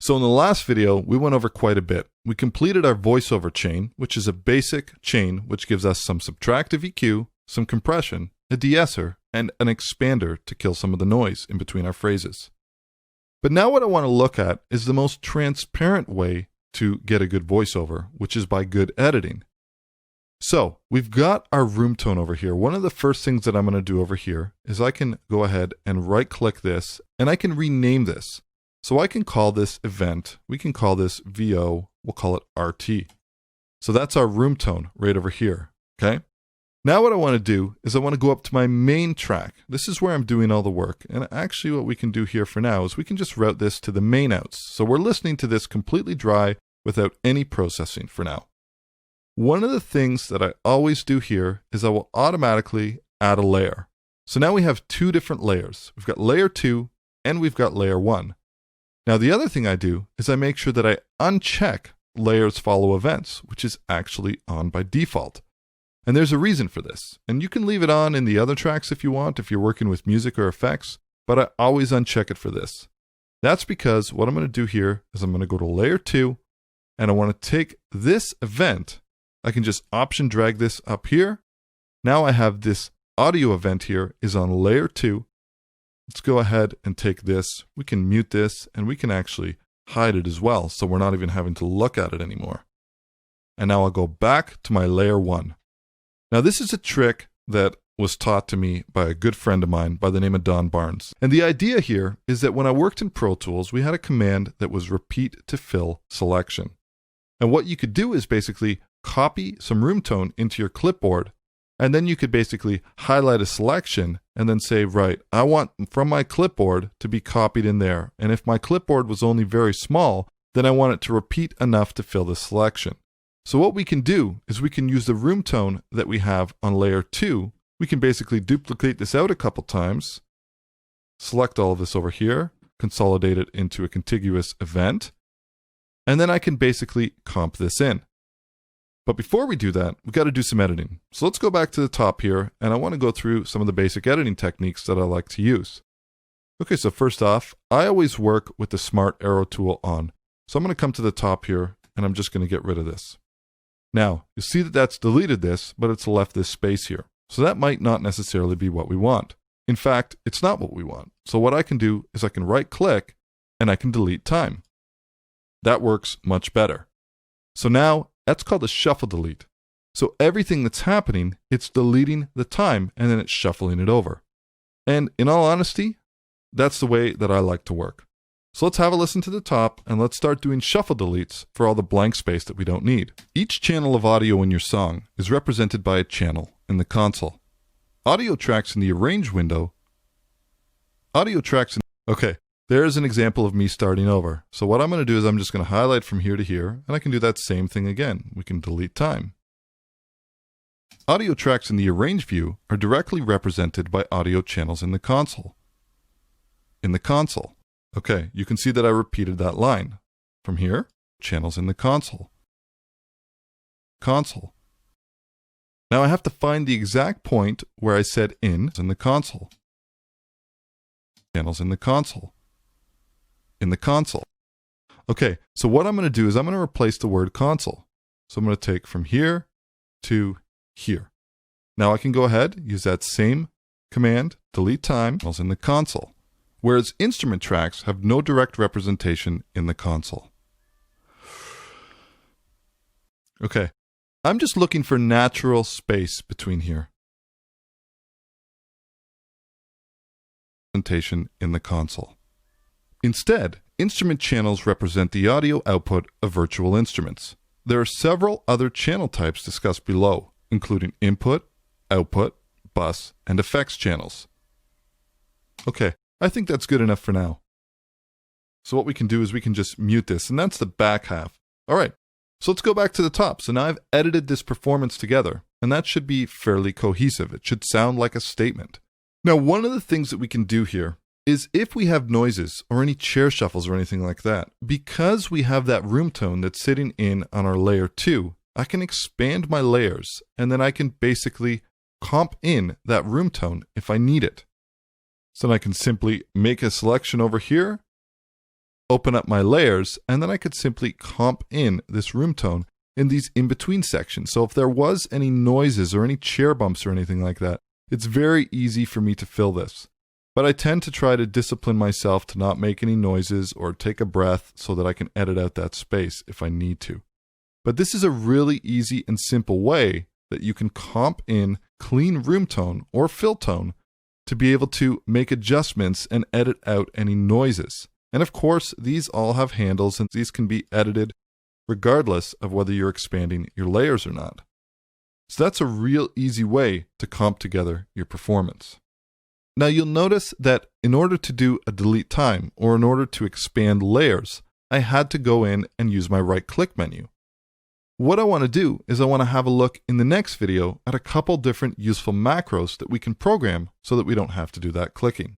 So in the last video, we went over quite a bit. We completed our voiceover chain, which is a basic chain which gives us some subtractive EQ, some compression, a de-esser, and an expander to kill some of the noise in between our phrases. But now what I want to look at is the most transparent way to get a good voiceover, which is by good editing. So we've got our room tone over here. One of the first things that I'm going to do over here is I can go ahead and right-click this, and I can rename this. So I can call this event, we can call this VO, we'll call it RT. So that's our room tone right over here, okay? Now what I want to do is I want to go up to my main track. This is where I'm doing all the work. And actually what we can do here for now is we can just route this to the main outs. So we're listening to this completely dry without any processing for now. One of the things that I always do here is I will automatically add a layer. So now we have two different layers. We've got layer 2 and we've got layer 1. Now the other thing I do is I make sure that I uncheck layers follow events, which is actually on by default. And there's a reason for this. And you can leave it on in the other tracks if you want, if you're working with music or effects, but I always uncheck it for this. That's because what I'm going to do here is I'm going to go to layer 2 and I want to take this event. I can just option drag this up here. Now I have this audio event here is on layer 2. Let's go ahead and take this. We can mute this and we can actually hide it as well. So we're not even having to look at it anymore. And now I'll go back to my layer 1. Now this is a trick that was taught to me by a good friend of mine by the name of Don Barnes. And the idea here is that when I worked in Pro Tools, we had a command that was repeat to fill selection. And what you could do is basically copy some room tone into your clipboard, and then you could basically highlight a selection and then say, right, I want from my clipboard to be copied in there. And if my clipboard was only very small, then I want it to repeat enough to fill the selection. So what we can do is we can use the room tone that we have on layer 2. We can basically duplicate this out a couple times, select all of this over here, consolidate it into a contiguous event, and then I can basically comp this in. But before we do that, we've got to do some editing. So let's go back to the top here, and I want to go through some of the basic editing techniques that I like to use. Okay, so first off, I always work with the Smart Arrow tool on. So I'm going to come to the top here, and I'm just going to get rid of this. Now, you see that that's deleted this, but it's left this space here. So that might not necessarily be what we want. In fact, it's not what we want. So what I can do is I can right-click, and I can delete time. That works much better. So now, that's called a shuffle delete. So everything that's happening, it's deleting the time and then it's shuffling it over. And in all honesty, that's the way that I like to work. So let's have a listen to the top and let's start doing shuffle deletes for all the blank space that we don't need. Each channel of audio in your song is represented by a channel in the console. Audio tracks in the arrange window. Okay. There's an example of me starting over. So what I'm going to do is I'm just going to highlight from here to here, and I can do that same thing again. We can delete time. Audio tracks in the arrange view are directly represented by audio channels in the console. Okay, you can see that I repeated that line. From here, channels in the console. Now I have to find the exact point where I said in the console. Channels in the console. Okay, so what I'm going to do is I'm going to replace the word console. So I'm going to take from here to here. Now I can go ahead, use that same command, delete time, in the console, whereas instrument tracks have no direct representation in the console. Okay, I'm just looking for natural space between here. Representation in the console. Instead, instrument channels represent the audio output of virtual instruments. There are several other channel types discussed below, including input, output, bus, and effects channels. Okay, I think that's good enough for now. So what we can do is we can just mute this, and that's the back half. All right, so let's go back to the top. So now I've edited this performance together, and that should be fairly cohesive. It should sound like a statement. Now, one of the things that we can do here is if we have noises or any chair shuffles or anything like that, because we have that room tone that's sitting in on our layer 2, I can expand my layers and then I can basically comp in that room tone if I need it. So then I can simply make a selection over here open up my layers, and then I could simply comp in this room tone in these in-between sections. So if there was any noises or any chair bumps or anything like that, it's very easy for me to fill this. But I tend to try to discipline myself to not make any noises or take a breath so that I can edit out that space if I need to. But this is a really easy and simple way that you can comp in clean room tone or fill tone to be able to make adjustments and edit out any noises. And of course, these all have handles and these can be edited regardless of whether you're expanding your layers or not. So that's a real easy way to comp together your performance. Now you'll notice that in order to do a delete time or in order to expand layers, I had to go in and use my right-click menu. What I want to do is I want to have a look in the next video at a couple different useful macros that we can program so that we don't have to do that clicking.